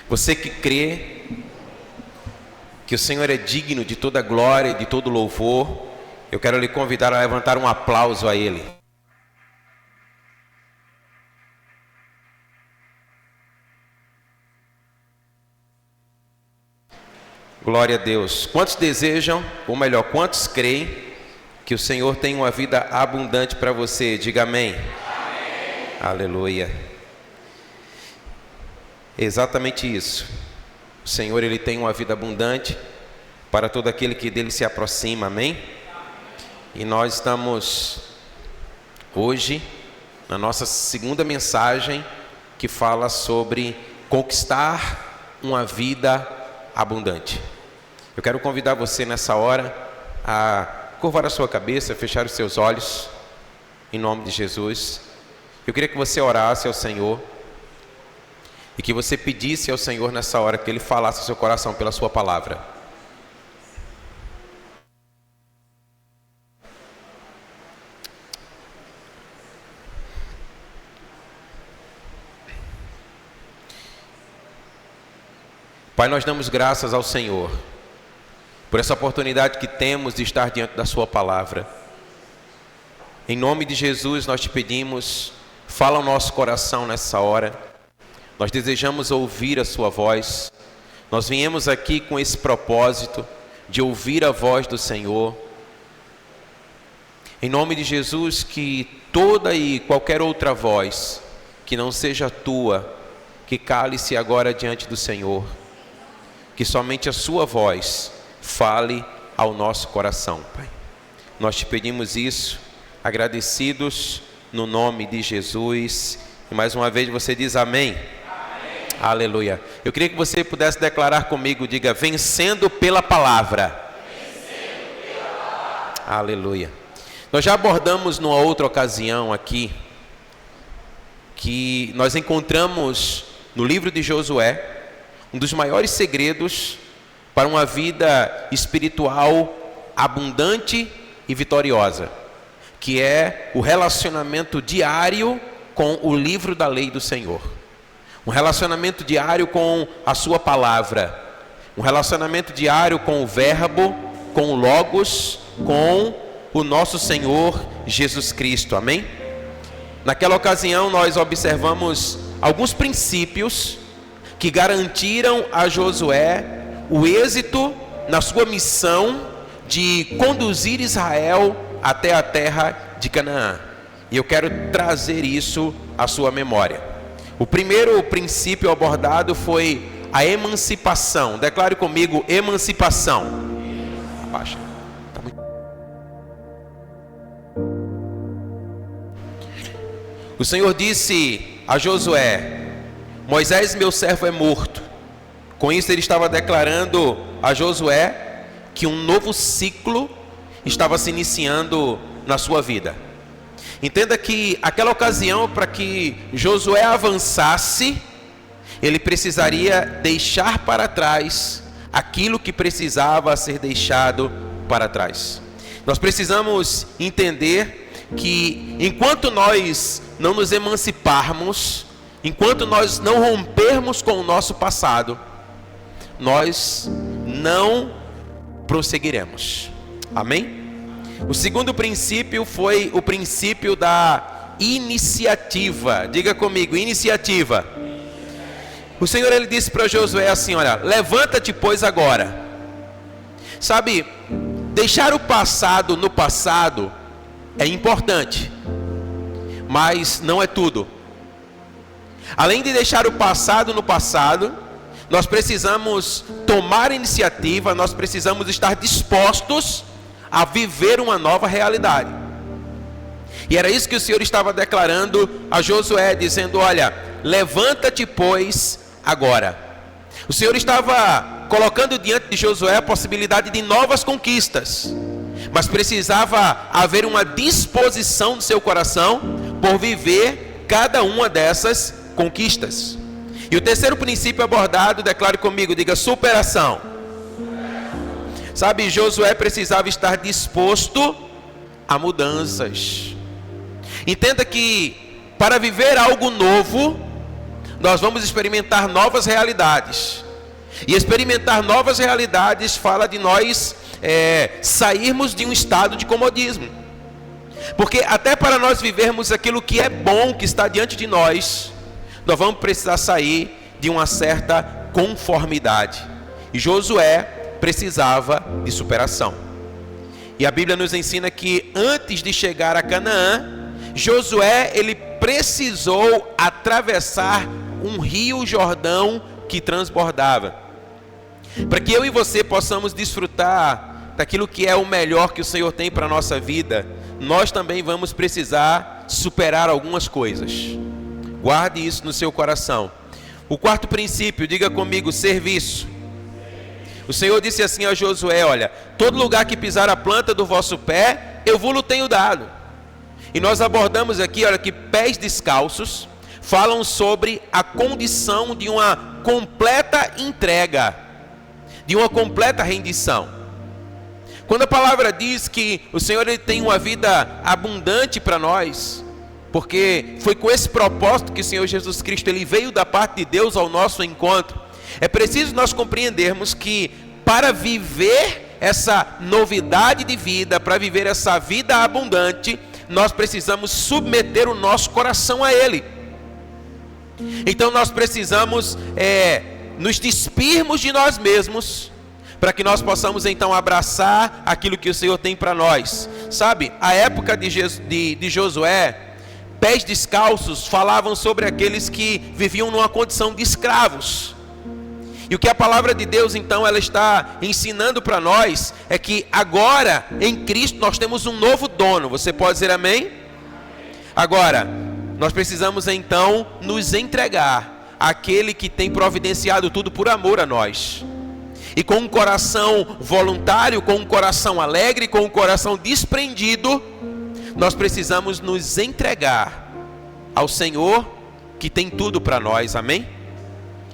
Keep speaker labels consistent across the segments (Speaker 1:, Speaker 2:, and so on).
Speaker 1: Você que crê que o Senhor é digno de toda glória e de todo louvor, eu quero lhe convidar a levantar um aplauso a Ele. Glória a Deus. Quantos desejam, ou melhor, quantos creem que o Senhor tem uma vida abundante para você? Diga amém. Amém. Aleluia. Exatamente isso. O Senhor, Ele tem uma vida abundante para todo aquele que dele se aproxima. Amém? E nós estamos hoje na nossa segunda mensagem, que fala sobre conquistar uma vida abundante. Eu quero convidar você nessa hora a curvar a sua cabeça, fechar os seus olhos, em nome de Jesus. Eu queria que você orasse ao Senhor e que você pedisse ao Senhor nessa hora que Ele falasse ao seu coração pela sua palavra. Pai, nós damos graças ao Senhor por essa oportunidade que temos de estar diante da sua palavra. Em nome de Jesus nós te pedimos, fala ao nosso coração nessa hora. Nós desejamos ouvir a sua voz. Nós viemos aqui com esse propósito de ouvir a voz do Senhor. Em nome de Jesus, que toda e qualquer outra voz que não seja a tua, que cale-se agora diante do Senhor. Que somente a sua voz fale ao nosso coração, Pai. Nós te pedimos isso, agradecidos no nome de Jesus. E mais uma vez você diz amém. Amém. Aleluia. Eu queria que você pudesse declarar comigo, diga, vencendo pela palavra. Vencendo pela palavra. Aleluia. Nós já abordamos numa outra ocasião aqui, que nós encontramos no livro de Josué, um dos maiores segredos para uma vida espiritual abundante e vitoriosa, que é o relacionamento diário com o livro da lei do Senhor. Um relacionamento diário com a sua palavra. Um relacionamento diário com o verbo, com o logos, com o nosso Senhor Jesus Cristo. Amém? Naquela ocasião nós observamos alguns princípios que garantiram a Josué o êxito na sua missão de conduzir Israel até a terra de Canaã. E eu quero trazer isso à sua memória. O primeiro princípio abordado foi a emancipação. Declare comigo, emancipação. Abaixa. Tá muito... O Senhor disse a Josué: Moisés, meu servo, é morto. Com isso ele estava declarando a Josué que um novo ciclo estava se iniciando na sua vida. Entenda que aquela ocasião, para que Josué avançasse, ele precisaria deixar para trás aquilo que precisava ser deixado para trás. Nós precisamos entender que enquanto nós não nos emanciparmos, enquanto nós não rompermos com o nosso passado, nós não prosseguiremos. Amém? O segundo princípio foi o princípio da iniciativa. Diga comigo, iniciativa. O Senhor, Ele disse para Josué assim, olha, levanta-te pois agora. Sabe, deixar o passado no passado é importante, mas não é tudo. Além de deixar o passado no passado, nós precisamos tomar iniciativa, nós precisamos estar dispostos a viver uma nova realidade. E era isso que o Senhor estava declarando a Josué, dizendo, olha, levanta-te pois agora. O Senhor estava colocando diante de Josué a possibilidade de novas conquistas, mas precisava haver uma disposição do seu coração por viver cada uma dessas conquistas. E o terceiro princípio abordado, declare comigo, diga superação. Sabe, Josué precisava estar disposto a mudanças. Entenda que para viver algo novo, nós vamos experimentar novas realidades. E experimentar novas realidades fala de nós sairmos de um estado de comodismo. Porque até para nós vivermos aquilo que é bom, que está diante de nós, nós vamos precisar sair de uma certa conformidade. E Josué precisava de superação. E a Bíblia nos ensina que antes de chegar a Canaã, Josué ele precisou atravessar um rio Jordão que transbordava. Para que eu e você possamos desfrutar daquilo que é o melhor que o Senhor tem para a nossa vida, nós também vamos precisar superar algumas coisas. Guarde isso no seu coração. O quarto princípio, diga comigo, serviço. O Senhor disse assim a Josué: olha, todo lugar que pisar a planta do vosso pé, eu vos tenho dado. E nós abordamos aqui, olha, que pés descalços falam sobre a condição de uma completa entrega, de uma completa rendição. Quando a palavra diz que o Senhor ele tem uma vida abundante para nós, porque foi com esse propósito que o Senhor Jesus Cristo ele veio da parte de Deus ao nosso encontro, é preciso nós compreendermos que para viver essa novidade de vida, para viver essa vida abundante, nós precisamos submeter o nosso coração a Ele. Então nós precisamos nos despirmos de nós mesmos, para que nós possamos então abraçar aquilo que o Senhor tem para nós. Sabe, a época de Josué, pés descalços falavam sobre aqueles que viviam numa condição de escravos. E o que a palavra de Deus então ela está ensinando para nós é que agora em Cristo nós temos um novo dono. Você pode dizer amém? Agora, nós precisamos então nos entregar àquele que tem providenciado tudo por amor a nós. E com um coração voluntário, com um coração alegre, com um coração desprendido, nós precisamos nos entregar ao Senhor que tem tudo para nós, amém?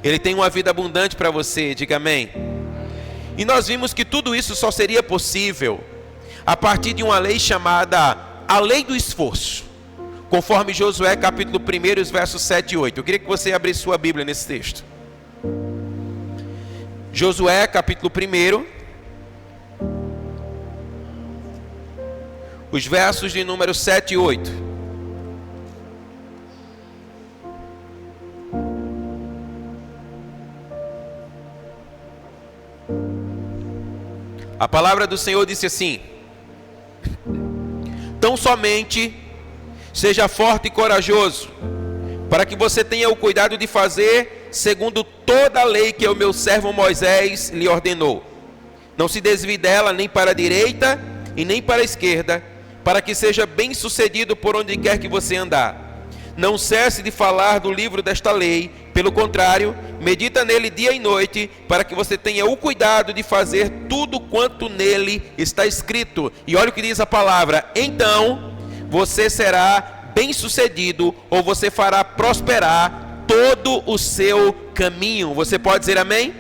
Speaker 1: Ele tem uma vida abundante para você, diga amém. E nós vimos que tudo isso só seria possível a partir de uma lei chamada a lei do esforço, conforme Josué capítulo 1, os versos 7 e 8. Eu queria que você abrisse sua Bíblia nesse texto. Josué capítulo 1, os versos de número 7 e 8. A palavra do Senhor disse assim: tão somente seja forte e corajoso, para que você tenha o cuidado de fazer segundo toda a lei que o meu servo Moisés lhe ordenou. Não se desvie dela nem para a direita e nem para a esquerda, para que seja bem sucedido por onde quer que você andar. Não cesse de falar do livro desta lei, pelo contrário, medita nele dia e noite, para que você tenha o cuidado de fazer tudo quanto nele está escrito. E olha o que diz a palavra: então você será bem sucedido, ou você fará prosperar todo o seu caminho. Você pode dizer amém?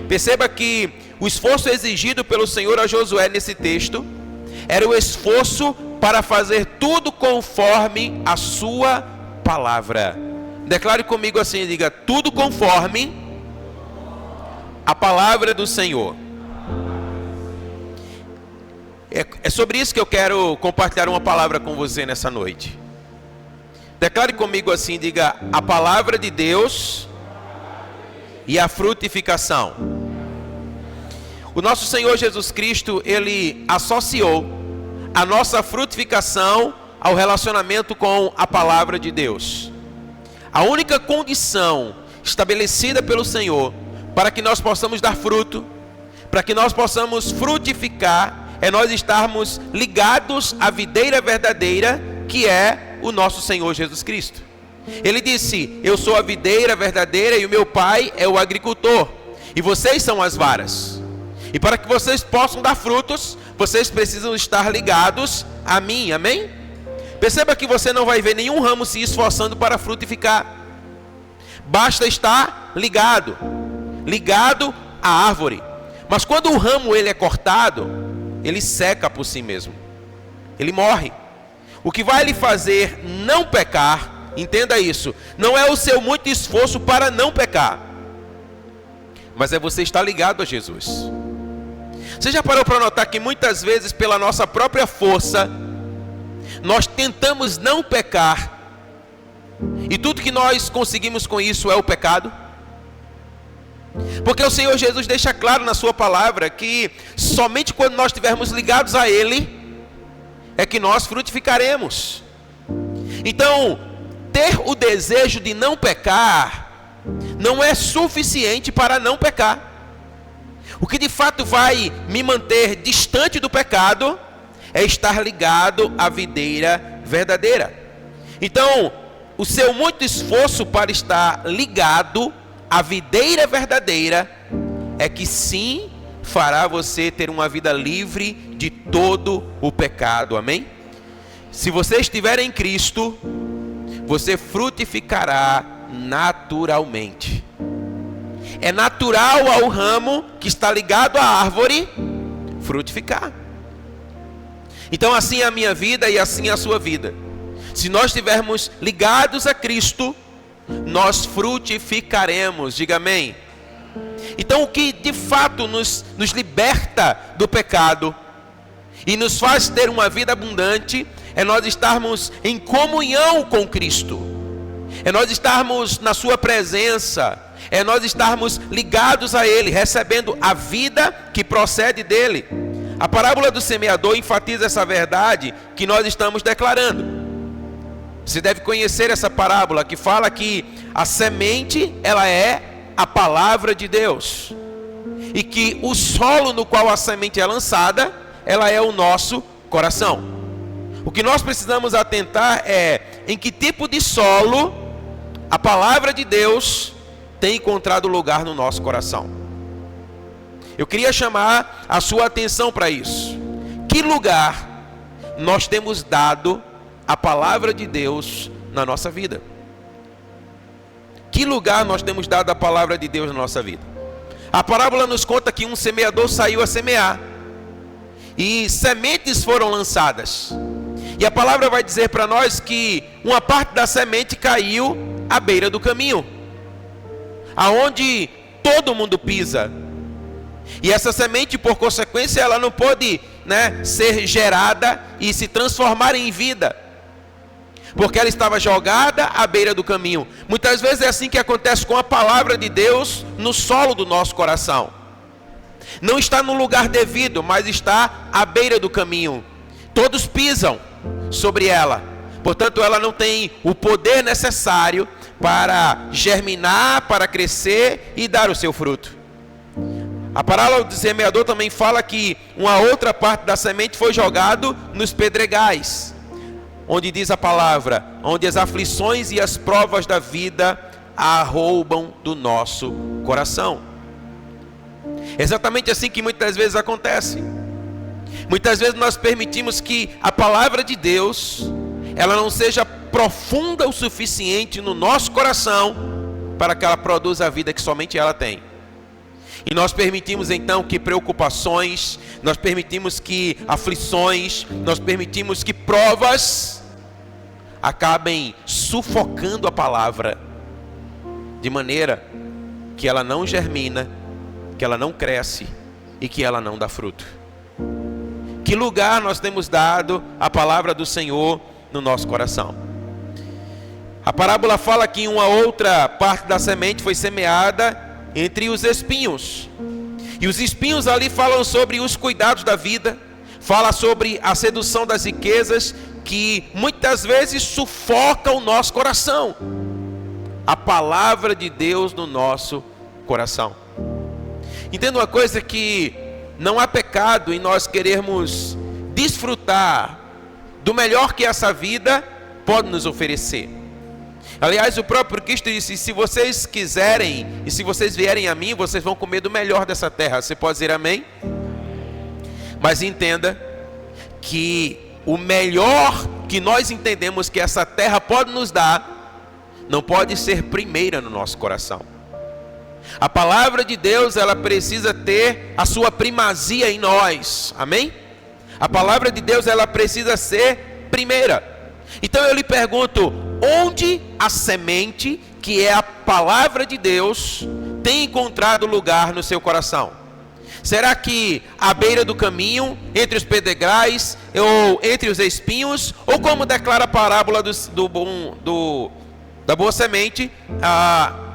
Speaker 1: Perceba que o esforço exigido pelo Senhor a Josué nesse texto era o esforço para fazer tudo conforme a sua palavra. Declare comigo assim, diga: tudo conforme a palavra do Senhor. É sobre isso que eu quero compartilhar uma palavra com você nessa noite. Declare comigo assim, diga: a palavra de Deus e a frutificação. O nosso Senhor Jesus Cristo, Ele associou a nossa frutificação ao relacionamento com a palavra de Deus. A única condição estabelecida pelo Senhor para que nós possamos dar fruto, para que nós possamos frutificar, é nós estarmos ligados à videira verdadeira, que é o nosso Senhor Jesus Cristo. Ele disse: eu sou a videira verdadeira e o meu Pai é o agricultor, e vocês são as varas. E para que vocês possam dar frutos, vocês precisam estar ligados a mim, amém? Perceba que você não vai ver nenhum ramo se esforçando para frutificar. Basta estar ligado à árvore. Mas quando o ramo ele é cortado, ele seca por si mesmo. Ele morre. O que vai lhe fazer não pecar entenda isso, não é o seu muito esforço para não pecar, mas é você estar ligado a Jesus. Você já parou para notar que muitas vezes, pela nossa própria força, nós tentamos não pecar, e tudo que nós conseguimos com isso é o pecado? Porque o Senhor Jesus deixa claro na sua palavra que somente quando nós estivermos ligados a Ele é que nós frutificaremos. Então, ter o desejo de não pecar não é suficiente para não pecar. O que de fato vai me manter distante do pecado é estar ligado à videira verdadeira. Então, o seu muito esforço para estar ligado à videira verdadeira é que sim fará você ter uma vida livre de todo o pecado, amém? Se você estiver em Cristo, você frutificará naturalmente. É natural ao ramo que está ligado à árvore frutificar. Então assim é a minha vida e assim é a sua vida. Se nós estivermos ligados a Cristo, nós frutificaremos, diga amém. Então o que de fato nos liberta do pecado e nos faz ter uma vida abundante é nós estarmos em comunhão com Cristo, é nós estarmos na sua presença, é nós estarmos ligados a Ele, recebendo a vida que procede dEle. A parábola do semeador enfatiza essa verdade que nós estamos declarando. Você deve conhecer essa parábola que fala que a semente, ela é a palavra de Deus. E que o solo no qual a semente é lançada, ela é o nosso coração. O que nós precisamos atentar é em que tipo de solo a palavra de Deus tem encontrado lugar no nosso coração. Eu queria chamar a sua atenção para isso. Que lugar nós temos dado a palavra de Deus na nossa vida? Que lugar nós temos dado a palavra de Deus na nossa vida? A parábola nos conta que um semeador saiu a semear e sementes foram lançadas. E a palavra vai dizer para nós que uma parte da semente caiu à beira do caminho, aonde todo mundo pisa. E essa semente, por consequência, ela não pôde, ser gerada e se transformar em vida, porque ela estava jogada à beira do caminho. Muitas vezes é assim que acontece com a palavra de Deus no solo do nosso coração. Não está no lugar devido, mas está à beira do caminho. Todos pisam sobre ela, portanto ela não tem o poder necessário para germinar, para crescer e dar o seu fruto. A parábola do semeador também fala que uma outra parte da semente foi jogado nos pedregais, onde diz a palavra, onde as aflições e as provas da vida a roubam do nosso coração. É exatamente assim que muitas vezes acontece. Muitas vezes nós permitimos que a palavra de Deus, ela não seja profunda o suficiente no nosso coração para que ela produza a vida que somente ela tem. E nós permitimos então que preocupações, nós permitimos que aflições, nós permitimos que provas acabem sufocando a palavra, de maneira que ela não germina, que ela não cresce e que ela não dá fruto. Que lugar nós temos dado a palavra do Senhor no nosso coração? A parábola fala que uma outra parte da semente foi semeada entre os espinhos. E os espinhos ali falam sobre os cuidados da vida, fala sobre a sedução das riquezas, que muitas vezes sufoca o nosso coração. A palavra de Deus no nosso coração. Entenda uma coisa, que não há pecado em nós querermos desfrutar do melhor que essa vida pode nos oferecer. Aliás, o próprio Cristo disse: se vocês quiserem e se vocês vierem a mim, vocês vão comer do melhor dessa terra. Você pode dizer amém? Mas entenda que o melhor que nós entendemos que essa terra pode nos dar, não pode ser primeira no nosso coração. A palavra de Deus, ela precisa ter a sua primazia em nós, amém? A palavra de Deus, ela precisa ser primeira. Então eu lhe pergunto, onde a semente, que é a palavra de Deus, tem encontrado lugar no seu coração? Será que à beira do caminho, entre os pedregais, ou entre os espinhos, ou como declara a parábola da boa semente,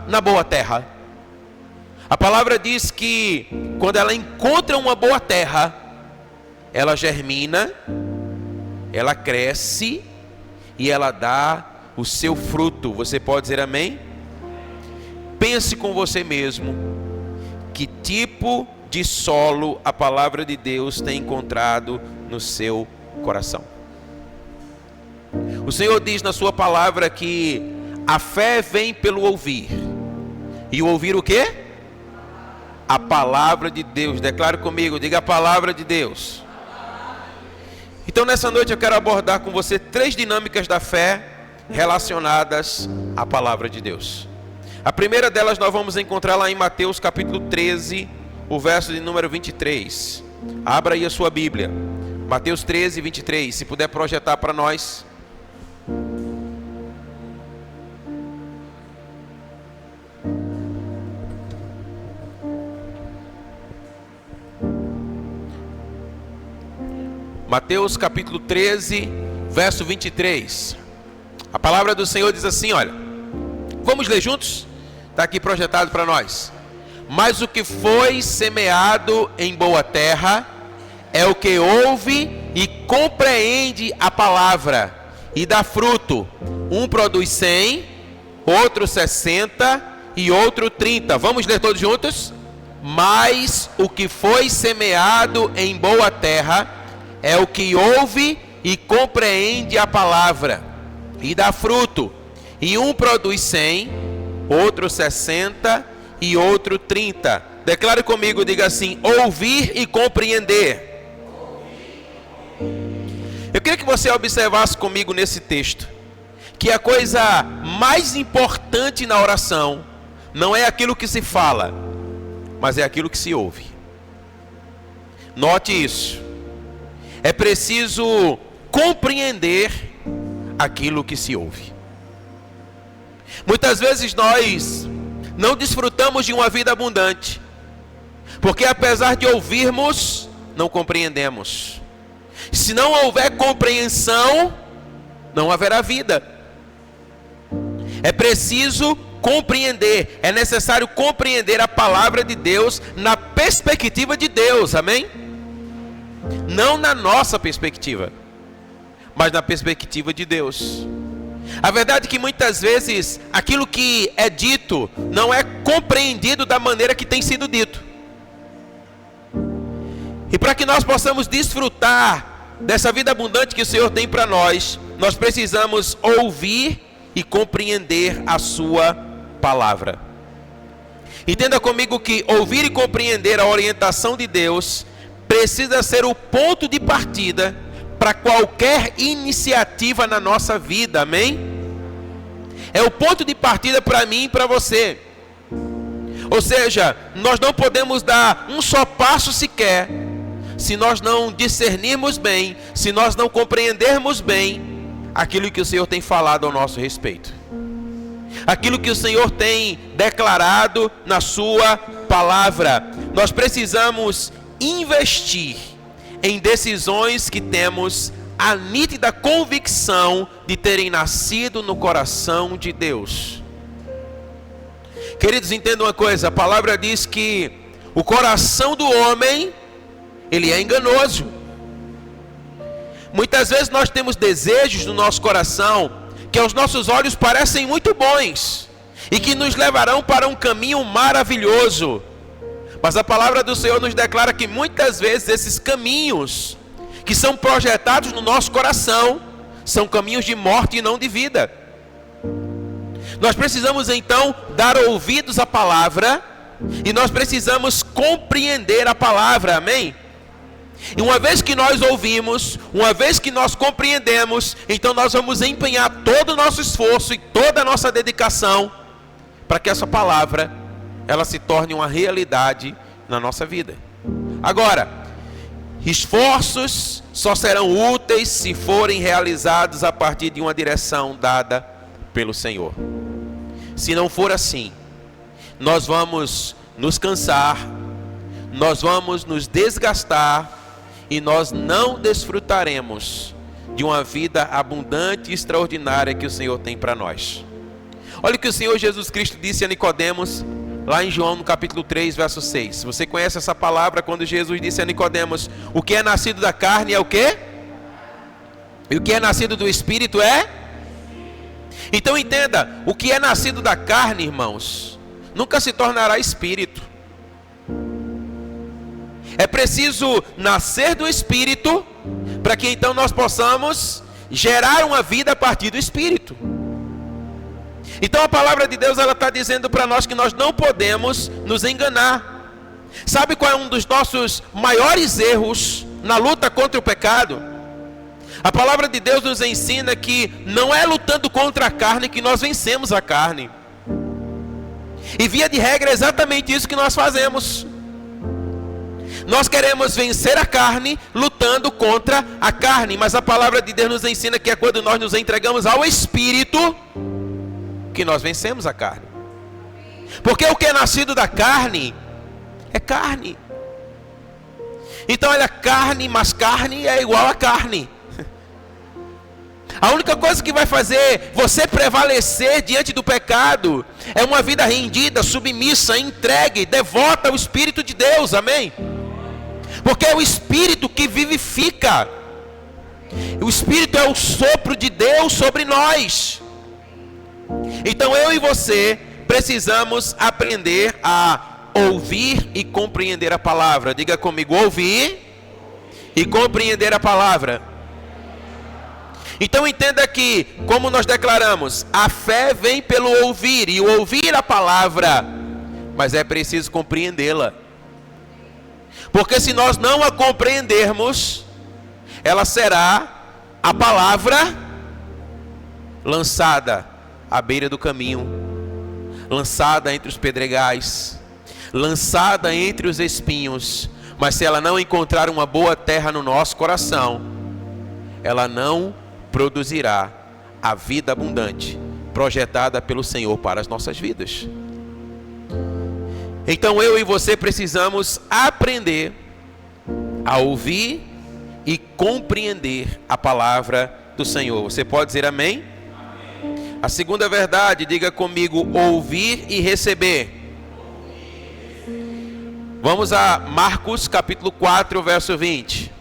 Speaker 1: na boa terra? A palavra diz que quando ela encontra uma boa terra, ela germina, ela cresce e ela dá o seu fruto. Você pode dizer amém? Pense com você mesmo, que tipo de solo a palavra de Deus tem encontrado no seu coração. O Senhor diz na sua palavra que a fé vem pelo ouvir. E o ouvir o quê? A palavra de Deus. Declare comigo, diga a palavra de Deus. Então nessa noite eu quero abordar com você 3 dinâmicas da fé relacionadas à palavra de Deus. A primeira delas nós vamos encontrar lá em Mateus capítulo 13, o verso de número 23. Abra aí a sua Bíblia. Mateus 13, 23. Se puder projetar para nós. Mateus capítulo 13, verso 23. A palavra do Senhor diz assim, olha. Vamos ler juntos? Está aqui projetado para nós. Mas o que foi semeado em boa terra é o que ouve e compreende a palavra e dá fruto. Um produz 100, outro 60 e outro 30. Vamos ler todos juntos? Mas o que foi semeado em boa terra é o que ouve e compreende a palavra e dá fruto. E um produz 100, outro 60 e outro 30. Declare comigo, diga assim: ouvir e compreender. Eu queria que você observasse comigo nesse texto que a coisa mais importante na oração não é aquilo que se fala, mas é aquilo que se ouve. Note isso. É preciso compreender aquilo que se ouve. Muitas vezes nós não desfrutamos de uma vida abundante, porque apesar de ouvirmos, não compreendemos. Se não houver compreensão, não haverá vida. É preciso compreender, é necessário compreender a palavra de Deus na perspectiva de Deus, amém? Não na nossa perspectiva, mas na perspectiva de Deus. A verdade é que muitas vezes aquilo que é dito não é compreendido da maneira que tem sido dito. E para que nós possamos desfrutar dessa vida abundante que o Senhor tem para nós, nós precisamos ouvir e compreender a sua palavra. Entenda comigo que ouvir e compreender a orientação de Deus precisa ser o ponto de partida para qualquer iniciativa na nossa vida, amém? É o ponto de partida para mim e para você. Ou seja, nós não podemos dar um só passo sequer se nós não discernirmos bem, se nós não compreendermos bem aquilo que o Senhor tem falado ao nosso respeito, aquilo que o Senhor tem declarado na sua palavra. Nós precisamos investir em decisões que temos a nítida convicção de terem nascido no coração de Deus. Queridos, entendam uma coisa, a palavra diz que o coração do homem, ele é enganoso. Muitas vezes nós temos desejos no nosso coração que aos nossos olhos parecem muito bons e que nos levarão para um caminho maravilhoso. Mas a palavra do Senhor nos declara que muitas vezes esses caminhos que são projetados no nosso coração são caminhos de morte e não de vida. Nós precisamos então dar ouvidos à palavra e nós precisamos compreender a palavra, amém? E uma vez que nós ouvimos, uma vez que nós compreendemos, então nós vamos empenhar todo o nosso esforço e toda a nossa dedicação para que essa palavra ela se torne uma realidade na nossa vida. Agora, esforços só serão úteis se forem realizados a partir de uma direção dada pelo Senhor. Se não for assim, nós vamos nos cansar, nós vamos nos desgastar e nós não desfrutaremos de uma vida abundante e extraordinária que o Senhor tem para nós. Olha o que o Senhor Jesus Cristo disse a Nicodemos, lá em João no capítulo 3, verso 6. Você conhece essa palavra quando Jesus disse a Nicodemos: o que é nascido da carne é o quê? E o que é nascido do Espírito é? Então entenda, o que é nascido da carne, irmãos, nunca se tornará espírito. É preciso nascer do Espírito, para que então nós possamos gerar uma vida a partir do Espírito. Então a palavra de Deus, ela está dizendo para nós que nós não podemos nos enganar. Sabe qual é um dos nossos maiores erros na luta contra o pecado? A palavra de Deus nos ensina que não é lutando contra a carne que nós vencemos a carne. E via de regra é exatamente isso que nós fazemos. Nós queremos vencer a carne lutando contra a carne, mas a palavra de Deus nos ensina que é quando nós nos entregamos ao Espírito que nós vencemos a carne. Porque o que é nascido da carne é carne. Então olha, carne mais carne é igual a carne. A única coisa que vai fazer você prevalecer diante do pecado é uma vida rendida, submissa, entregue, devota ao Espírito de Deus, amém? Porque é o Espírito que vivifica. O Espírito é o sopro de Deus sobre nós. Então eu e você precisamos aprender a ouvir e compreender a palavra. Diga comigo, ouvir e compreender a palavra. Então entenda que, como nós declaramos, a fé vem pelo ouvir, e o ouvir a palavra, mas é preciso compreendê-la. Porque se nós não a compreendermos, ela será a palavra lançada à beira do caminho, lançada entre os pedregais, lançada entre os espinhos, mas se ela não encontrar uma boa terra no nosso coração, ela não produzirá a vida abundante projetada pelo Senhor para as nossas vidas. Então eu e você precisamos aprender a ouvir e compreender a palavra do Senhor. Você pode dizer amém? Amém. A segunda verdade, diga comigo, ouvir e receber. Vamos a Marcos capítulo 4, verso 20.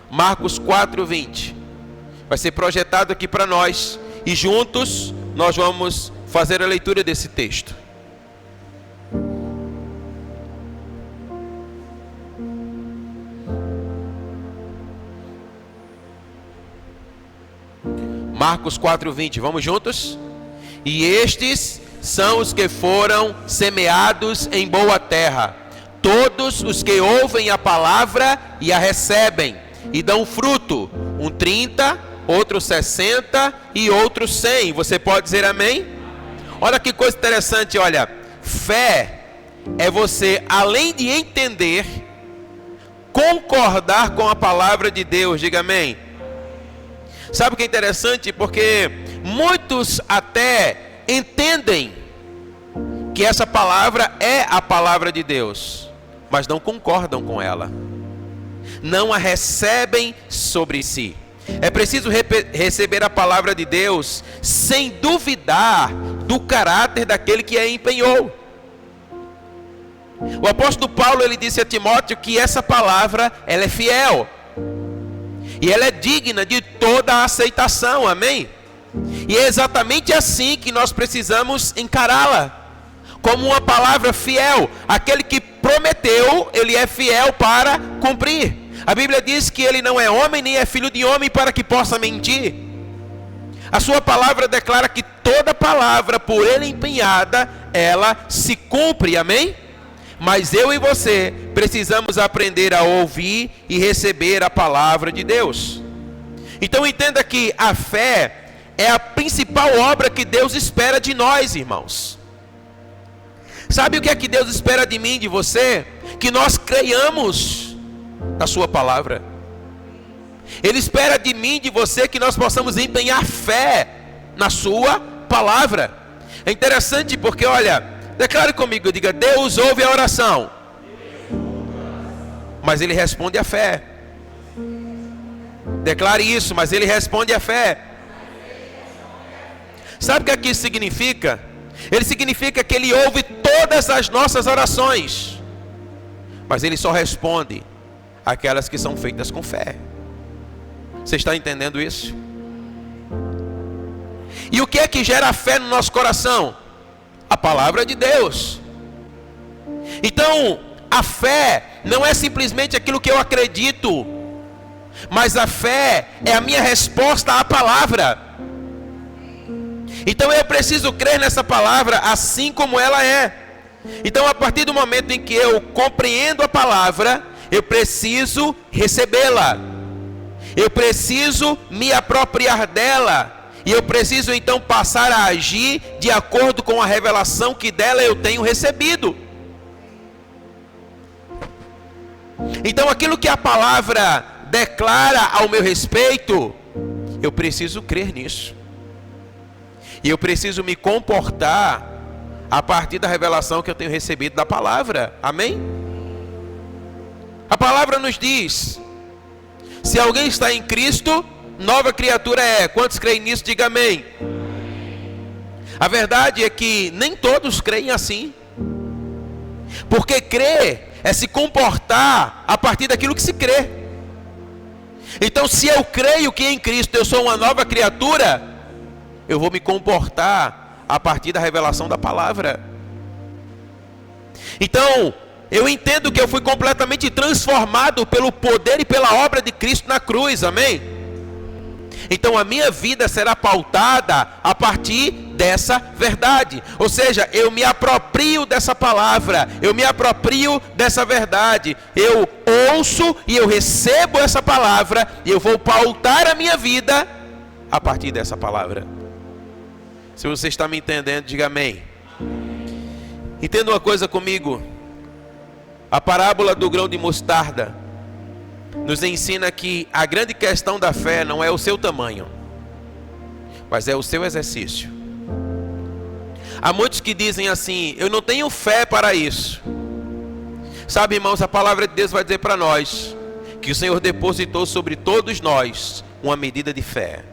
Speaker 1: Marcos 4, 20. Vai ser projetado aqui para nós, e juntos nós vamos fazer a leitura desse texto. Marcos 4:20, vamos juntos? E estes são os que foram semeados em boa terra, todos os que ouvem a palavra e a recebem, e dão fruto, um 30, outro 60 e outro 100. Você pode dizer amém? Olha que coisa interessante, olha. Fé é você, além de entender, concordar com a palavra de Deus. Diga amém. Sabe o que é interessante? Porque muitos até entendem que essa palavra é a palavra de Deus, mas não concordam com ela, não a recebem sobre si. É preciso receber a palavra de Deus sem duvidar do caráter daquele que a empenhou. O apóstolo Paulo, ele disse a Timóteo que essa palavra, ela é fiel e ela é digna de toda a aceitação, amém? E é exatamente assim que nós precisamos encará-la, como uma palavra fiel. Aquele que prometeu, ele é fiel para cumprir. A Bíblia diz que ele não é homem, nem é filho de homem para que possa mentir. A sua palavra declara que toda palavra por ele empenhada, ela se cumpre, amém? Mas eu e você precisamos aprender a ouvir e receber a palavra de Deus. Então entenda que a fé é a principal obra que Deus espera de nós, irmãos. Sabe o que é que Deus espera de mim, de você? Que nós creiamos na sua palavra. Ele espera de mim, de você, que nós possamos empenhar fé na sua palavra. É interessante porque, olha, declare comigo, diga: Deus ouve a oração, mas Ele responde a fé. Declare isso, mas Ele responde a fé. Sabe o que aqui significa? Ele significa que Ele ouve todas as nossas orações, mas Ele só responde aquelas que são feitas com fé. Você está entendendo isso? E o que é que gera fé no nosso coração? A palavra de Deus. Então, a fé não é simplesmente aquilo que eu acredito, mas a fé é a minha resposta à palavra. Então eu preciso crer nessa palavra assim como ela é. Então, a partir do momento em que eu compreendo a palavra, eu preciso recebê-la, eu preciso me apropriar dela, e eu preciso então passar a agir de acordo com a revelação que dela eu tenho recebido. Então, aquilo que a palavra declara ao meu respeito, eu preciso crer nisso, e eu preciso me comportar a partir da revelação que eu tenho recebido da palavra. Amém? A palavra nos diz: se alguém está em Cristo, nova criatura é. Quantos creem nisso? Diga amém. A verdade é que nem todos creem assim, porque crer é se comportar a partir daquilo que se crê. Então, se eu creio que em Cristo eu sou uma nova criatura, eu vou me comportar a partir da revelação da palavra. Então, eu entendo que eu fui completamente transformado pelo poder e pela obra de Cristo na cruz, amém? Então a minha vida será pautada a partir dessa verdade. Ou seja, eu me aproprio dessa palavra, eu me aproprio dessa verdade. Eu ouço e eu recebo essa palavra, e eu vou pautar a minha vida a partir dessa palavra. Se você está me entendendo, diga amém. Entenda uma coisa comigo. A parábola do grão de mostarda nos ensina que a grande questão da fé não é o seu tamanho, mas é o seu exercício. Há muitos que dizem assim: eu não tenho fé para isso. Sabe, irmãos, a palavra de Deus vai dizer para nós que o Senhor depositou sobre todos nós uma medida de fé.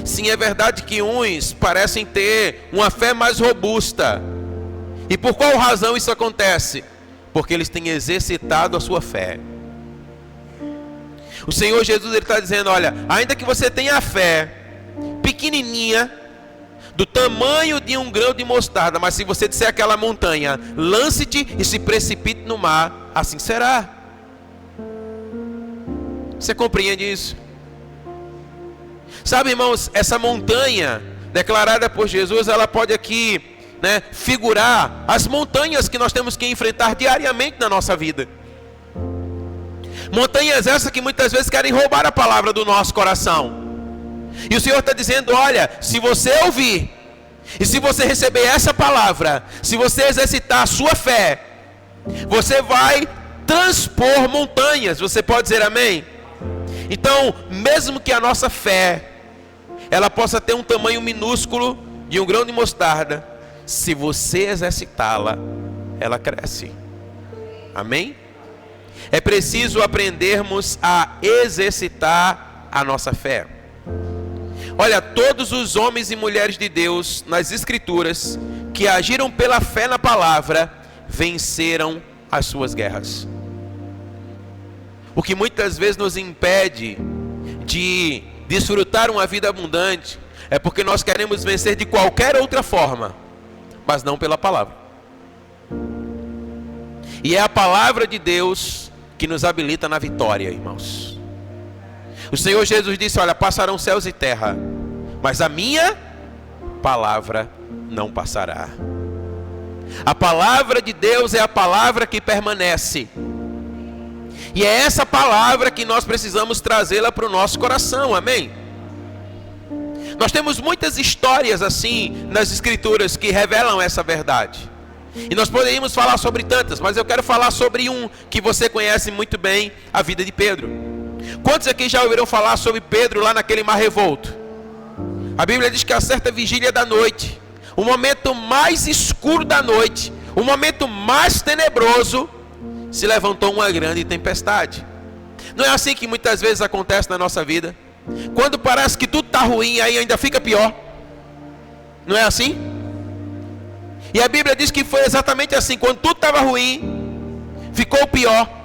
Speaker 1: Sim, é verdade que uns parecem ter uma fé mais robusta. E por qual razão isso acontece? Porque eles têm exercitado a sua fé. O Senhor Jesus, Ele está dizendo: olha, ainda que você tenha a fé pequenininha, do tamanho de um grão de mostarda, mas se você disser aquela montanha, lance-te e se precipite no mar, assim será. Você compreende isso? Sabe, irmãos, essa montanha declarada por Jesus, ela pode aqui, figurar as montanhas que nós temos que enfrentar diariamente na nossa vida. Montanhas essas que muitas vezes querem roubar a palavra do nosso coração. E o Senhor está dizendo: olha, se você ouvir, e se você receber essa palavra, se você exercitar a sua fé, você vai transpor montanhas. Você pode dizer amém? Então, mesmo que a nossa fé ela possa ter um tamanho minúsculo de um grão de mostarda, se você exercitá-la, ela cresce. Amém? É preciso aprendermos a exercitar a nossa fé. Olha, todos os homens e mulheres de Deus nas Escrituras que agiram pela fé na palavra venceram as suas guerras. O que muitas vezes nos impede de desfrutar uma vida abundante é porque nós queremos vencer de qualquer outra forma, mas não pela palavra. E é a palavra de Deus que nos habilita na vitória, irmãos. O Senhor Jesus disse: olha, passarão céus e terra, mas a minha palavra não passará. A palavra de Deus é a palavra que permanece. E é essa palavra que nós precisamos trazê-la para o nosso coração, amém? Nós temos muitas histórias assim nas Escrituras que revelam essa verdade. E nós poderíamos falar sobre tantas, mas eu quero falar sobre um que você conhece muito bem, a vida de Pedro. Quantos aqui já ouviram falar sobre Pedro lá naquele mar revolto? A Bíblia diz que a certa vigília da noite, o momento mais escuro da noite, o momento mais tenebroso, se levantou uma grande tempestade. Não é assim que muitas vezes acontece na nossa vida? Quando parece que tudo está ruim, aí ainda fica pior. Não é assim? E a Bíblia diz que foi exatamente assim. Quando tudo estava ruim, ficou pior.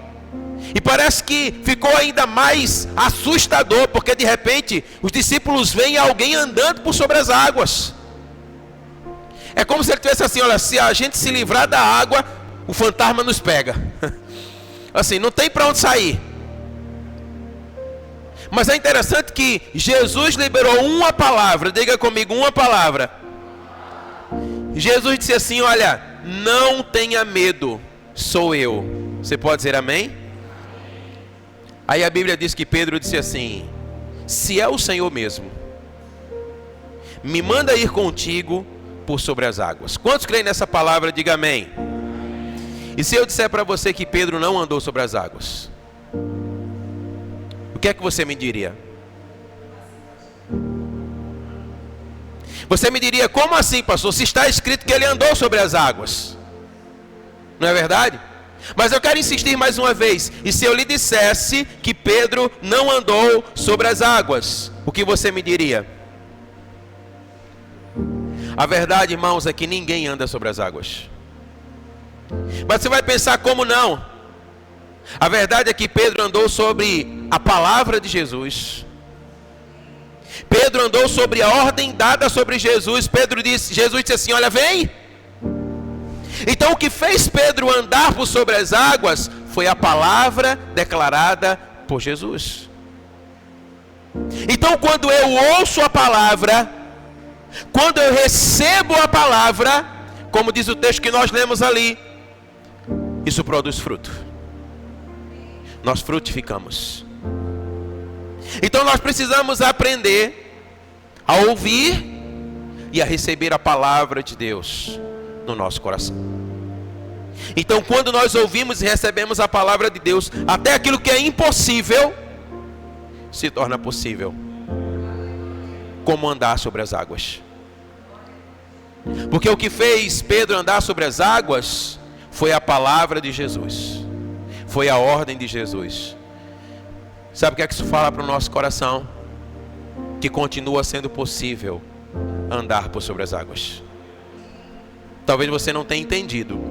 Speaker 1: E parece que ficou ainda mais assustador, porque de repente os discípulos veem alguém andando por sobre as águas. É como se ele tivesse assim: olha, se a gente se livrar da água, o fantasma nos pega. Assim, não tem para onde sair. Mas é interessante que Jesus liberou uma palavra. Diga comigo, uma palavra. Jesus disse assim: olha, não tenha medo, sou eu. Você pode dizer amém? Aí a Bíblia diz que Pedro disse assim: se é o Senhor mesmo, me manda ir contigo por sobre as águas. Quantos creem nessa palavra? Diga amém. E se eu disser para você que Pedro não andou sobre as águas, o que é que você me diria? Você me diria: como assim, pastor? Se está escrito que ele andou sobre as águas. Não é verdade? Mas eu quero insistir mais uma vez. E se eu lhe dissesse que Pedro não andou sobre as águas, o que você me diria? A verdade, irmãos, é que ninguém anda sobre as águas. Mas você vai pensar: como não? A verdade é que Pedro andou sobre a palavra de Jesus. Pedro andou sobre a ordem dada sobre Jesus. Jesus disse assim: olha, vem. Então o que fez Pedro andar por sobre as águas foi a palavra declarada por Jesus. Então quando eu ouço a palavra, quando eu recebo a palavra, como diz o texto que nós lemos ali, isso produz fruto. Nós frutificamos. Então nós precisamos aprender a ouvir e a receber a palavra de Deus no nosso coração. Então quando nós ouvimos e recebemos a palavra de Deus, até aquilo que é impossível se torna possível. Como andar sobre as águas. Porque o que fez Pedro andar sobre as águas foi a palavra de Jesus. Foi a ordem de Jesus. Sabe o que é que isso fala para o nosso coração? Que continua sendo possível andar por sobre as águas. Talvez você não tenha entendido.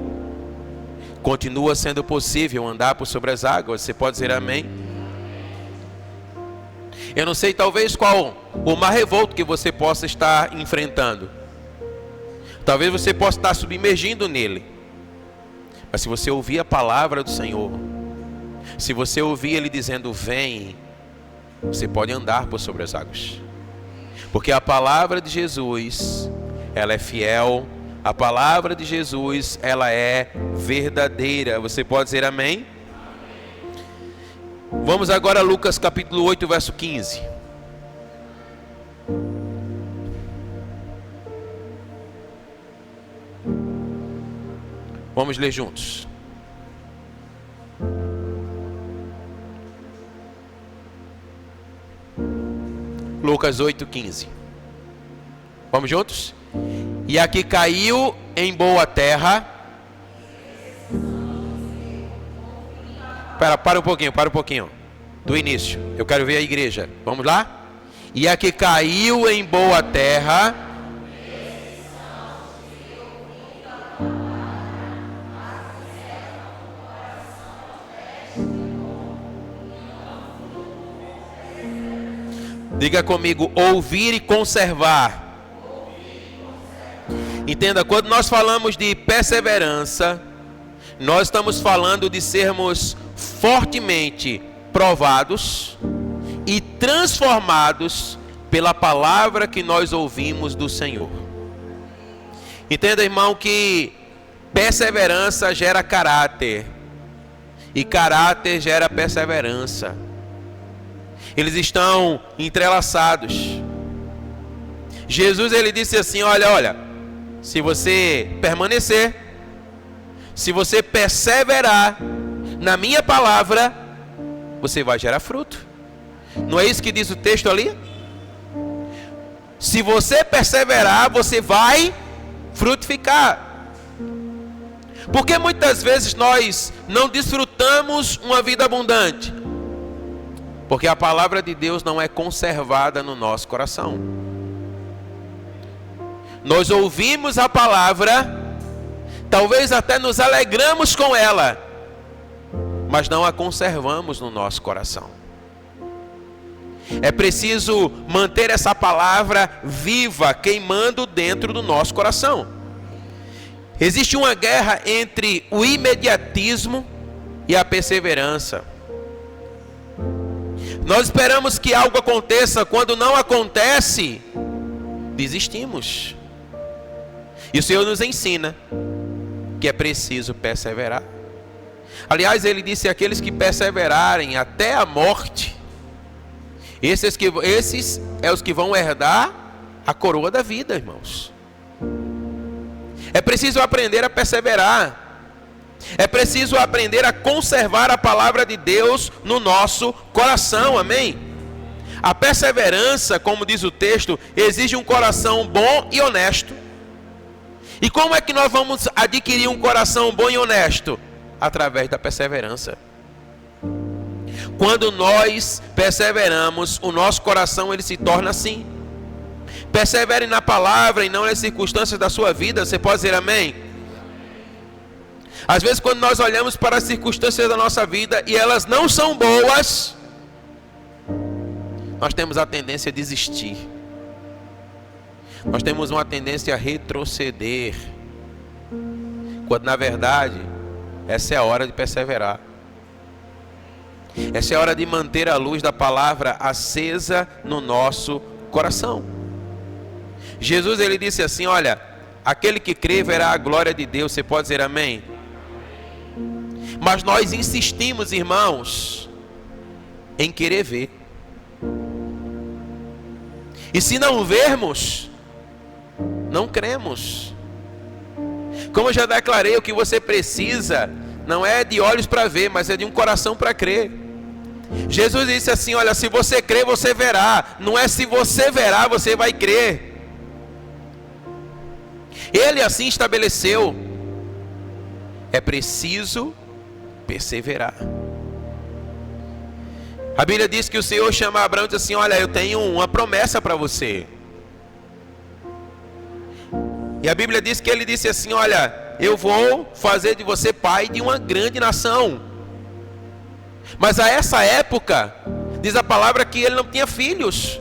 Speaker 1: Continua sendo possível andar por sobre as águas. Você pode dizer amém? Eu não sei, talvez qual o mar revolto que você possa estar enfrentando. Talvez você possa estar submergindo nele. Mas se você ouvir a palavra do Senhor, se você ouvir Ele dizendo vem, você pode andar por sobre as águas. Porque a palavra de Jesus, ela é fiel. A palavra de Jesus, ela é verdadeira. Você pode dizer amém? Vamos agora a Lucas capítulo 8, verso 15. Vamos ler juntos. Lucas 8, 15. Vamos juntos? E a que caiu em boa terra. Para um pouquinho. Do início. Eu quero ver a igreja. Vamos lá? E a que caiu em boa terra. Diga comigo, ouvir e conservar. Entenda, quando nós falamos de perseverança, nós estamos falando de sermos fortemente provados e transformados pela palavra que nós ouvimos do Senhor. Entenda, irmão, que perseverança gera caráter e caráter gera perseverança. Eles estão entrelaçados. Jesus, ele disse assim: olha, se você permanecer, se você perseverar na minha palavra, você vai gerar fruto. Não é isso que diz o texto ali? Se você perseverar, você vai frutificar. Porque muitas vezes nós não desfrutamos uma vida abundante? Porque a palavra de Deus não é conservada no nosso coração. Nós ouvimos a palavra, talvez até nos alegramos com ela, mas não a conservamos no nosso coração. É preciso manter essa palavra viva, queimando dentro do nosso coração. Existe uma guerra entre o imediatismo e a perseverança. Nós esperamos que algo aconteça, quando não acontece, desistimos. E o Senhor nos ensina que é preciso perseverar. Aliás, Ele disse: aqueles que perseverarem até a morte, esses é os que vão herdar a coroa da vida, irmãos. É preciso aprender a perseverar. É preciso aprender a conservar a palavra de Deus no nosso coração, amém? A perseverança, como diz o texto, exige um coração bom e honesto. E como é que nós vamos adquirir um coração bom e honesto? Através da perseverança. Quando nós perseveramos, o nosso coração ele se torna assim. Persevere na palavra e não nas circunstâncias da sua vida. Você pode dizer amém? Às vezes, quando nós olhamos para as circunstâncias da nossa vida e elas não são boas, nós temos a tendência a desistir. Nós temos uma tendência a retroceder, quando na verdade essa é a hora de perseverar. Essa é a hora de manter a luz da palavra acesa no nosso coração. Jesus ele disse assim: olha, aquele que crê verá a glória de Deus. Você pode dizer amém? Mas nós insistimos, irmãos, em querer ver. E se não vermos, não cremos. Como eu já declarei, o que você precisa não é de olhos para ver, mas é de um coração para crer. Jesus disse assim: olha, se você crer, você verá. Não é se você verá, você vai crer. Ele assim estabeleceu. É preciso perseverar. A Bíblia diz que o Senhor chama Abraão e diz assim: olha, eu tenho uma promessa para você. E a Bíblia diz que ele disse assim: olha, eu vou fazer de você pai de uma grande nação. Mas a essa época, diz a palavra que ele não tinha filhos.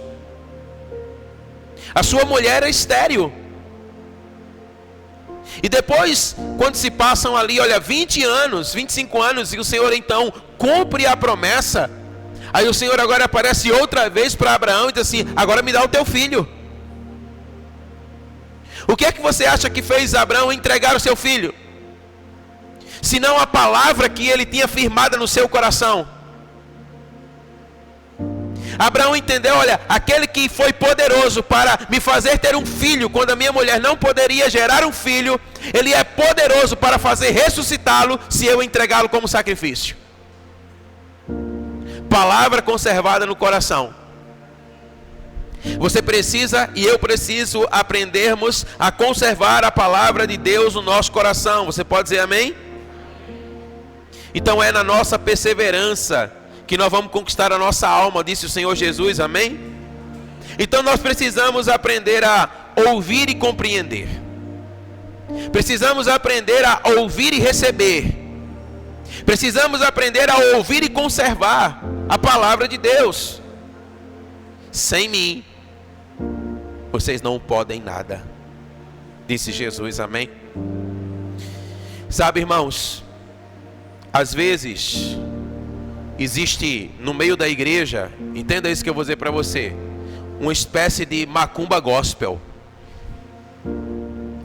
Speaker 1: A sua mulher era estéril. E depois, quando se passam ali, olha, 20 anos, 25 anos, e o Senhor então cumpre a promessa. Aí o Senhor agora aparece outra vez para Abraão e diz assim: agora me dá o teu filho. O que é que você acha que fez Abraão entregar o seu filho? Senão a palavra que ele tinha firmada no seu coração. Abraão entendeu: olha, aquele que foi poderoso para me fazer ter um filho, quando a minha mulher não poderia gerar um filho, ele é poderoso para fazer ressuscitá-lo, se eu entregá-lo como sacrifício. Palavra conservada no coração. Você precisa e eu preciso aprendermos a conservar a palavra de Deus no nosso coração. Você pode dizer amém? Então é na nossa perseverança que nós vamos conquistar a nossa alma, disse o Senhor Jesus, amém? Então nós precisamos aprender a ouvir e compreender. Precisamos aprender a ouvir e receber. Precisamos aprender a ouvir e conservar a palavra de Deus. Sem mim, vocês não podem nada, disse Jesus, amém? Sabe, irmãos, às vezes existe no meio da igreja, entenda isso que eu vou dizer para você, uma espécie de macumba gospel.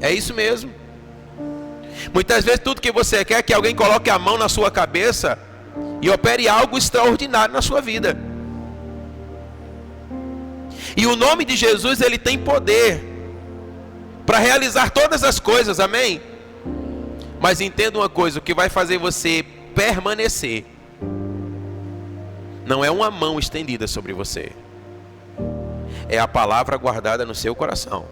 Speaker 1: É isso mesmo. Muitas vezes tudo que você quer é que alguém coloque a mão na sua cabeça e opere algo extraordinário na sua vida. E o nome de Jesus, ele tem poder para realizar todas as coisas, amém? Mas entenda uma coisa: o que vai fazer você permanecer não é uma mão estendida sobre você, é a palavra guardada no seu coração.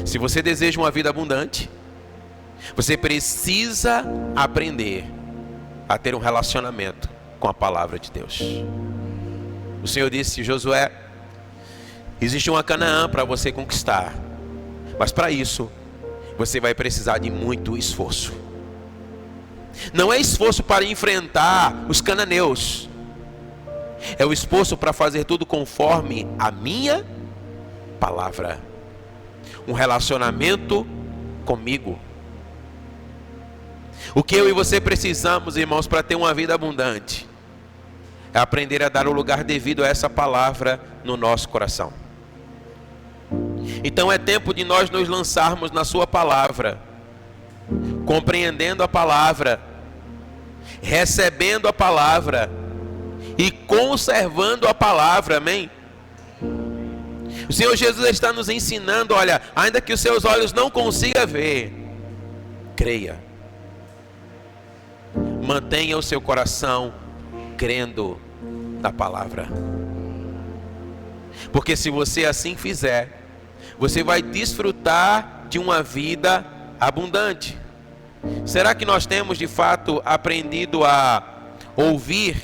Speaker 1: Se você deseja uma vida abundante, você precisa aprender a ter um relacionamento com a palavra de Deus. O Senhor disse: Josué, existe uma Canaã para você conquistar, mas para isso você vai precisar de muito esforço. Não é esforço para enfrentar os cananeus, é o esforço para fazer tudo conforme a minha palavra. Um relacionamento comigo. O que eu e você precisamos, irmãos, para ter uma vida abundante, é aprender a dar o lugar devido a essa palavra no nosso coração. Então é tempo de nós nos lançarmos na sua palavra, compreendendo a palavra, recebendo a palavra e conservando a palavra, amém? O Senhor Jesus está nos ensinando, olha, ainda que os seus olhos não consigam ver, creia. Mantenha o seu coração crendo na palavra. Porque se você assim fizer, você vai desfrutar de uma vida abundante. Será que nós temos de fato aprendido a ouvir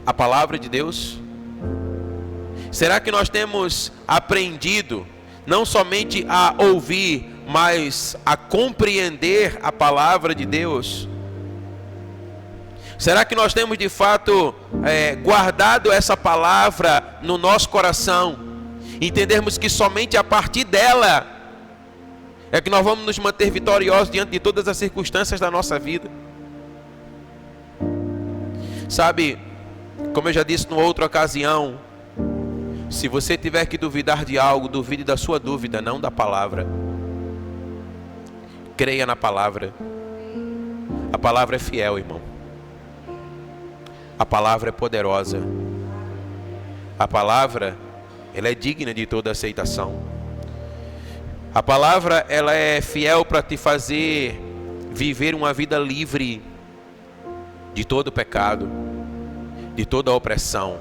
Speaker 1: a palavra de Deus? Será que nós temos aprendido não somente a ouvir, mas a compreender a palavra de Deus? Será que nós temos de fato guardado essa palavra no nosso coração? Entendermos que somente a partir dela é que nós vamos nos manter vitoriosos diante de todas as circunstâncias da nossa vida. Sabe, como eu já disse numa outra ocasião, se você tiver que duvidar de algo, duvide da sua dúvida, não da palavra. Creia na palavra. A palavra é fiel, irmão. A palavra é poderosa. A palavra, ela é digna de toda aceitação. A palavra, ela é fiel para te fazer viver uma vida livre de todo pecado, de toda opressão,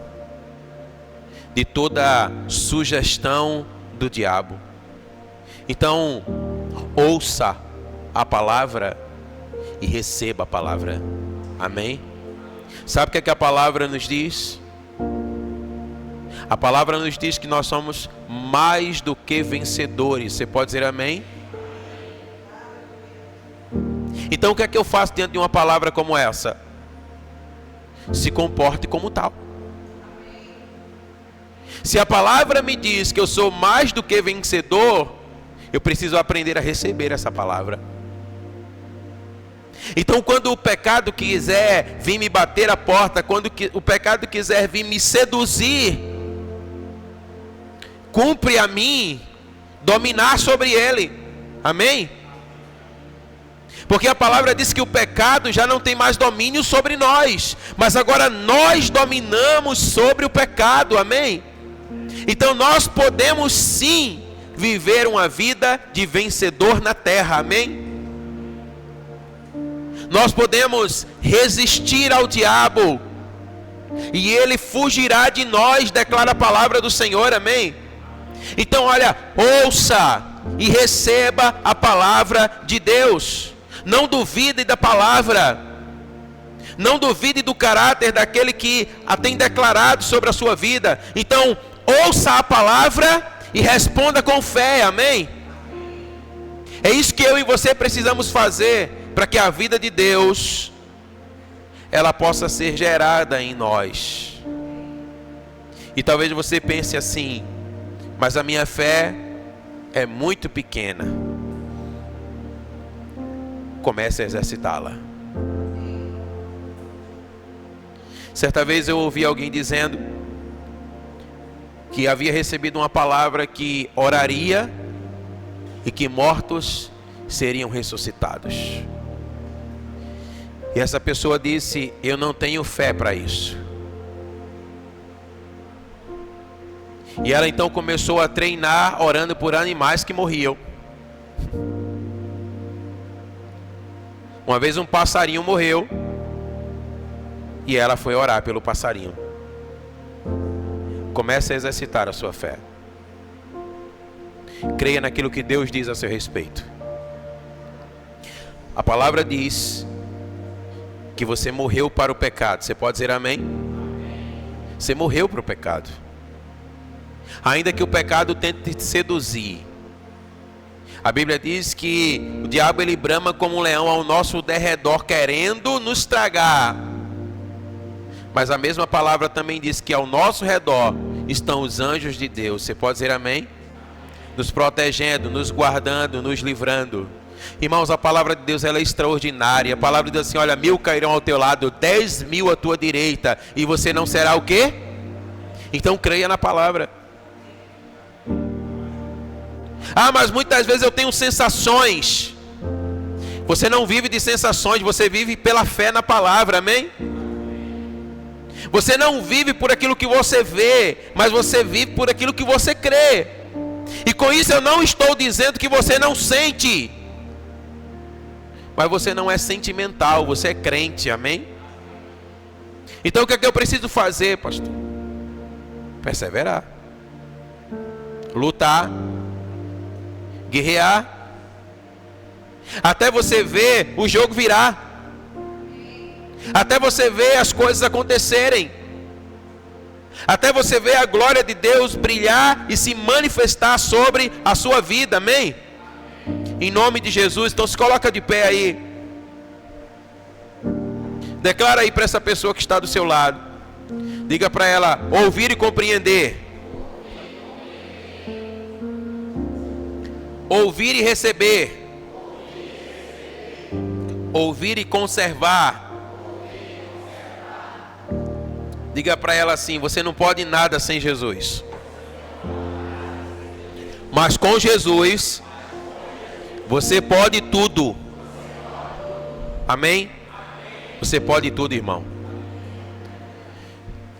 Speaker 1: de toda sugestão do diabo. Então, ouça a palavra e receba a palavra. Amém? Sabe o que é que a palavra nos diz? A palavra nos diz que nós somos mais do que vencedores. Você pode dizer amém? Então o que é que eu faço diante de uma palavra como essa? Se comporte como tal. Se a palavra me diz que eu sou mais do que vencedor, eu preciso aprender a receber essa palavra. Então quando o pecado quiser vir me bater a porta, quando o pecado quiser vir me seduzir, cumpre a mim dominar sobre ele. Amém? Porque a palavra diz que o pecado já não tem mais domínio sobre nós, mas agora nós dominamos sobre o pecado. Amém? Então nós podemos sim viver uma vida de vencedor na terra. Amém? Nós podemos resistir ao diabo e ele fugirá de nós, declara a palavra do Senhor. Amém? Então olha, ouça e receba a palavra de Deus. Não duvide da palavra. Não duvide do caráter daquele que a tem declarado sobre a sua vida. Então ouça a palavra e responda com fé. Amém? É isso que eu e você precisamos fazer, para que a vida de Deus ela possa ser gerada em nós. E talvez você pense assim: mas a minha fé é muito pequena. Comece a exercitá-la. Certa vez eu ouvi alguém dizendo que havia recebido uma palavra que oraria e que mortos seriam ressuscitados. E essa pessoa disse: eu não tenho fé para isso. E ela então começou a treinar orando por animais que morriam. Uma vez um passarinho morreu e ela foi orar pelo passarinho. comece a exercitar a sua fé. Creia naquilo que Deus diz a seu respeito. A palavra diz que você morreu para o pecado. Você pode dizer amém? Você morreu para o pecado. Ainda que o pecado tente te seduzir. A Bíblia diz que o diabo ele brama como um leão ao nosso derredor, querendo nos tragar. Mas a mesma palavra também diz que ao nosso redor estão os anjos de Deus. Você pode dizer amém? Nos protegendo, nos guardando, nos livrando. Irmãos, a palavra de Deus ela é extraordinária. A palavra diz assim: olha, 1000 cairão ao teu lado, 10.000 à tua direita, e você não será o quê? Então creia na palavra. Ah, mas muitas vezes eu tenho sensações. Você não vive de sensações, você vive pela fé na palavra, amém? Você não vive por aquilo que você vê, mas você vive por aquilo que você crê. E com isso eu não estou dizendo que você não sente, mas você não é sentimental, você é crente, amém? Então o que é que eu preciso fazer, pastor? Perseverar, lutar, guerrear, até você ver o jogo virar, até você ver as coisas acontecerem, até você ver a glória de Deus brilhar e se manifestar sobre a sua vida, amém? Em nome de Jesus. Então se coloca de pé aí, declara aí para essa pessoa que está do seu lado, diga para ela: ouvir e compreender, ouvir e receber, ouvir e conservar. Diga para ela assim: você não pode nada sem Jesus, mas com Jesus você pode tudo. Amém? Você pode tudo, irmão.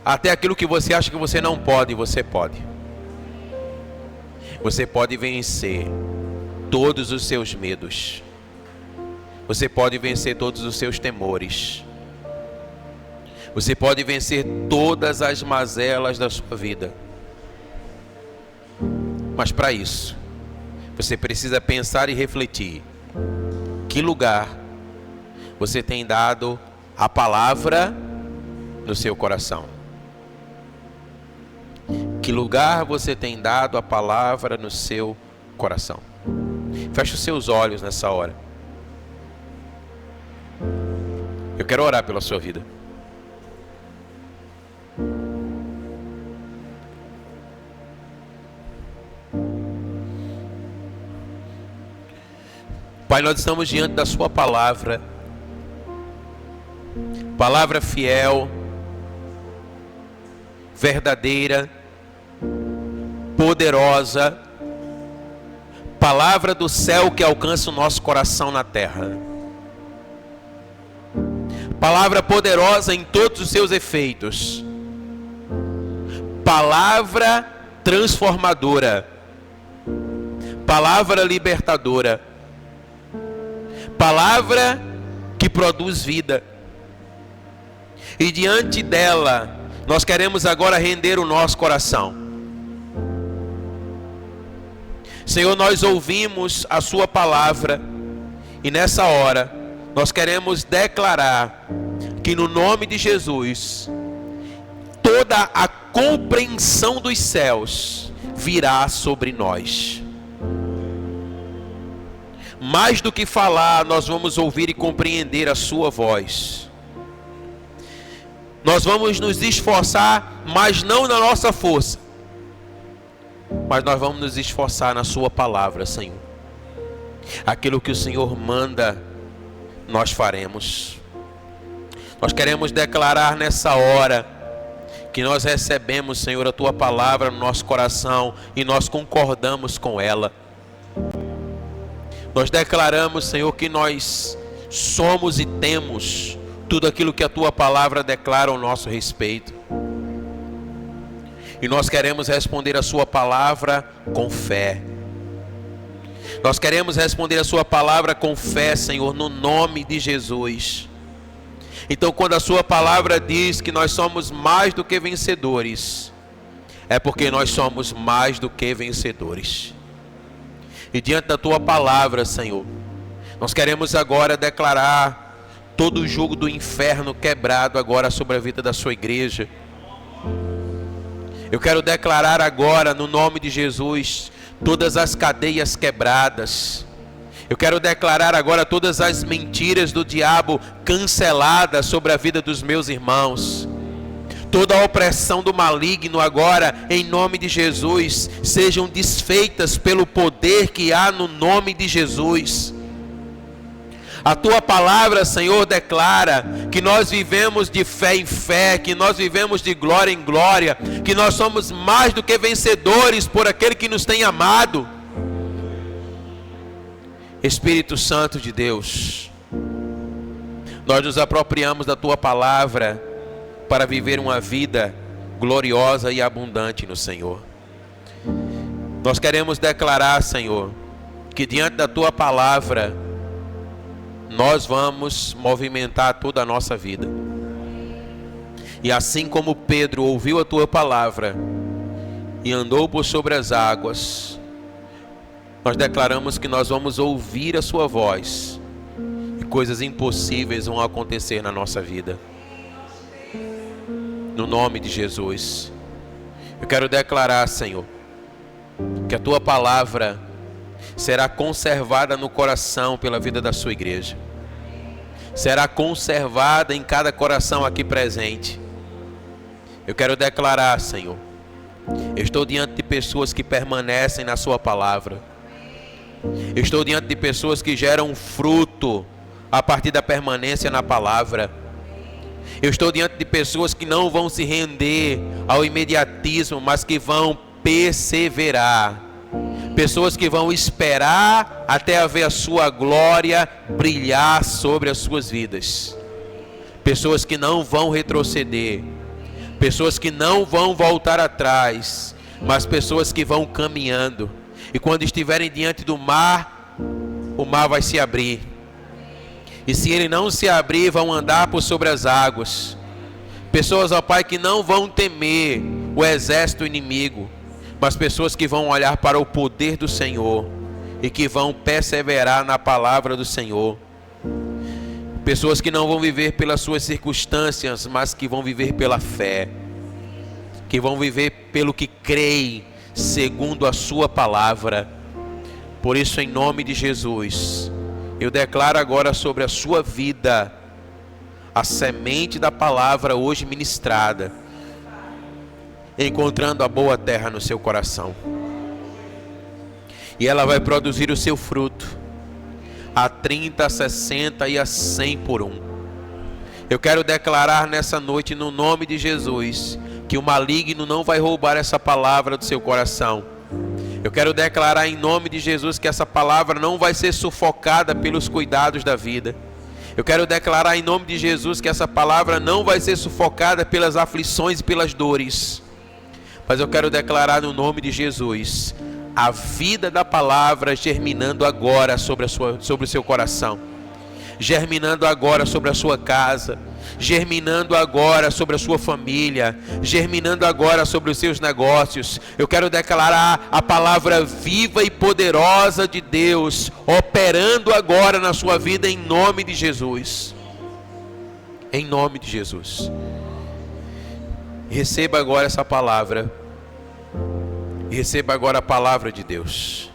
Speaker 1: Até aquilo que você acha que você não pode, você pode. Você pode vencer todos os seus medos. Você pode vencer todos os seus temores. Você pode vencer todas as mazelas da sua vida. Mas para isso, você precisa pensar e refletir. Que lugar você tem dado a palavra no seu coração? Que lugar você tem dado a palavra no seu coração? Feche os seus olhos nessa hora. Eu quero orar pela sua vida. Pai, nós estamos diante da sua palavra, palavra fiel, verdadeira, poderosa, palavra do céu que alcança o nosso coração na terra, palavra poderosa em todos os seus efeitos, palavra transformadora, palavra libertadora, palavra que produz vida. E diante dela nós queremos agora render o nosso coração. Senhor, nós ouvimos a sua palavra e nessa hora nós queremos declarar que no nome de Jesus toda a compreensão dos céus virá sobre nós. Mais do que falar, nós vamos ouvir e compreender a sua voz. Nós vamos nos esforçar, mas não na nossa força, mas nós vamos nos esforçar na sua palavra, Senhor. Aquilo que o Senhor manda, nós faremos. Nós queremos declarar nessa hora que nós recebemos, Senhor, a tua palavra no nosso coração e nós concordamos com ela. Nós declaramos, Senhor, que nós somos e temos tudo aquilo que a tua palavra declara ao nosso respeito. E nós queremos responder a sua palavra com fé. Nós queremos responder a sua palavra com fé, Senhor, no nome de Jesus. Então, quando a sua palavra diz que nós somos mais do que vencedores, é porque nós somos mais do que vencedores. E diante da tua palavra, Senhor, nós queremos agora declarar todo o jugo do inferno quebrado agora sobre a vida da sua igreja. Eu quero declarar agora, no nome de Jesus, todas as cadeias quebradas. Eu quero declarar agora todas as mentiras do diabo canceladas sobre a vida dos meus irmãos. Toda a opressão do maligno agora, em nome de Jesus, sejam desfeitas pelo poder que há no nome de Jesus. A tua palavra, Senhor, declara que nós vivemos de fé em fé, que nós vivemos de glória em glória, que nós somos mais do que vencedores por aquele que nos tem amado. Espírito Santo de Deus, nós nos apropriamos da tua palavra para viver uma vida gloriosa e abundante no Senhor. Nós queremos declarar, Senhor, que diante da tua palavra nós vamos movimentar toda a nossa vida. E assim como Pedro ouviu a tua palavra e andou por sobre as águas, nós declaramos que nós vamos ouvir a sua voz e coisas impossíveis vão acontecer na nossa vida. No nome de Jesus, eu quero declarar, Senhor, que a tua palavra será conservada no coração pela vida da sua igreja. Será conservada em cada coração aqui presente. Eu quero declarar, Senhor, eu estou diante de pessoas que permanecem na sua palavra. Eu estou diante de pessoas que geram fruto a partir da permanência na palavra. Eu estou diante de pessoas que não vão se render ao imediatismo, mas que vão perseverar. Pessoas que vão esperar até haver a sua glória brilhar sobre as suas vidas. Pessoas que não vão retroceder. Pessoas que não vão voltar atrás, mas pessoas que vão caminhando. E quando estiverem diante do mar, o mar vai se abrir. E se ele não se abrir, vão andar por sobre as águas. Pessoas, ó Pai, que não vão temer o exército inimigo, mas pessoas que vão olhar para o poder do Senhor e que vão perseverar na palavra do Senhor. Pessoas que não vão viver pelas suas circunstâncias, mas que vão viver pela fé, que vão viver pelo que creem, segundo a sua palavra. Por isso, em nome de Jesus, eu declaro agora sobre a sua vida a semente da palavra hoje ministrada, encontrando a boa terra no seu coração. E ela vai produzir o seu fruto, a 30, a 60 e a 100 por um. Eu quero declarar nessa noite, no nome de Jesus, que o maligno não vai roubar essa palavra do seu coração. Eu quero declarar em nome de Jesus que essa palavra não vai ser sufocada pelos cuidados da vida. Eu quero declarar em nome de Jesus que essa palavra não vai ser sufocada pelas aflições e pelas dores. Mas eu quero declarar no nome de Jesus a vida da palavra germinando agora sobre o seu coração, germinando agora sobre a sua casa, germinando agora sobre a sua família, germinando agora sobre os seus negócios. Eu quero declarar a palavra viva e poderosa de Deus operando agora na sua vida em nome de Jesus. Em nome de Jesus. Receba agora essa palavra. Receba agora a palavra de Deus.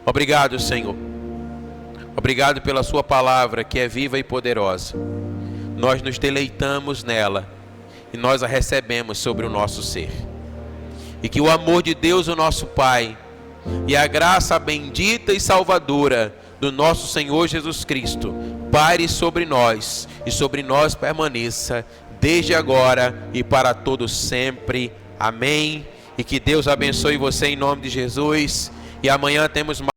Speaker 1: Obrigado, Senhor. Obrigado pela sua palavra que é viva e poderosa. Nós nos deleitamos nela e nós a recebemos sobre o nosso ser. E que o amor de Deus, o nosso Pai, e a graça bendita e salvadora do nosso Senhor Jesus Cristo pare sobre nós e sobre nós permaneça desde agora e para todos sempre. Amém. E que Deus abençoe você em nome de Jesus. E amanhã temos mais.